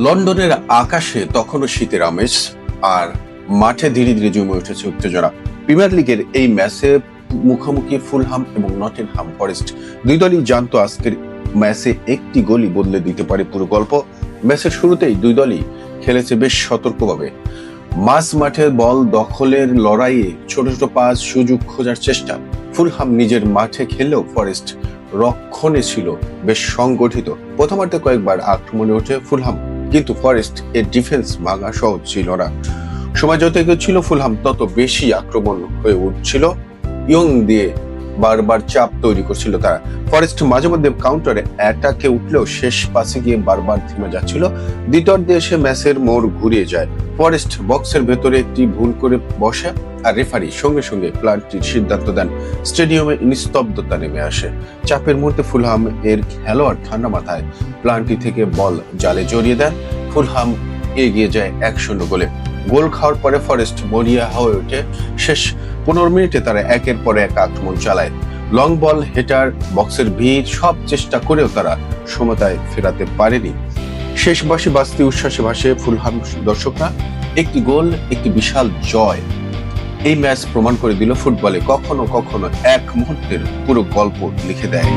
লন্ডনের আকাশে তখনও শীতের আমেজ, আর মাঠে ধীরে ধীরে জমে উঠেছে উত্তেজনা। প্রিমিয়ার লিগের এই ম্যাচে মুখোমুখি ফুলহাম এবং নটিংহাম ফরেস্ট। দুই দলই জানতো আজকের ম্যাচে একটি গোলই বদলে দিতে পারে পুরো গল্প। ম্যাচের শুরুতেই দুই দলই খেলেছে বেশ সতর্কভাবে। মাঝ মাঠে বল দখলের লড়াইয়ে ছোট ছোট পাস, সুযোগ খোঁজার চেষ্টা। ফুলহাম নিজের মাঠে খেললেও ফরেস্ট রক্ষণে ছিল বেশ সংগঠিত। প্রথমার্ধে কয়েকবার আক্রমণে ওঠে ফুলহাম, কিন্তু ফরেস্ট এর ডিফেন্স ভাঙা সহজ ছিল না। সময় যত এগোচ্ছিল ফুলহাম তত বেশি আক্রমণ হয়ে উঠছিল। ইয়ং দিয়ে বারবার চাপ তৈরি করছিল তারা। ফরেস্ট মাঝে মধ্যে কাউন্টারে অ্যাটাকে উঠলেও শেষ পাসে গিয়ে বারবার থেমে যাচ্ছিল। দ্বিতীয়ার্ধে এসে ম্যাচের মোড় ঘুরিয়ে যায়। ফরেস্ট বক্সের ভেতরে একটি ভুল করে বসে, আর রেফারি সঙ্গে সঙ্গে প্লান্টির সিদ্ধান্ত দেন। স্টেডিয়ামে নিস্তব্ধতা নেমে আসে। চাপের মুহূর্তে ফুলহাম এর খেলোয়াড় ঠান্ডা মাথায় প্লান্টি থেকে বল জালে জড়িয়ে দেন। ফুলহাম এগিয়ে যায় 1-0 গোলে। গোল খাওয়ার পরে ফরেস্ট মরিয়া হয়ে ওঠে। শেষ 15 মিনিটে তারা একের পর এক আক্রমণ চালায়। লং বল, হেটার, বক্সের ভিড় সব চেষ্টা করেও তারা সমতায় ফেরাতে পারেনি। শেষ বাঁশি বাজতে উচ্ছ্বাসে ভাসে ফুলহাম দর্শকরা। একটি গোল, একটি বিশাল জয়। এই ম্যাচ প্রমাণ করে দিল ফুটবলে কখনো কখনো এক মুহূর্তের পুরো গল্প লিখে দেয়।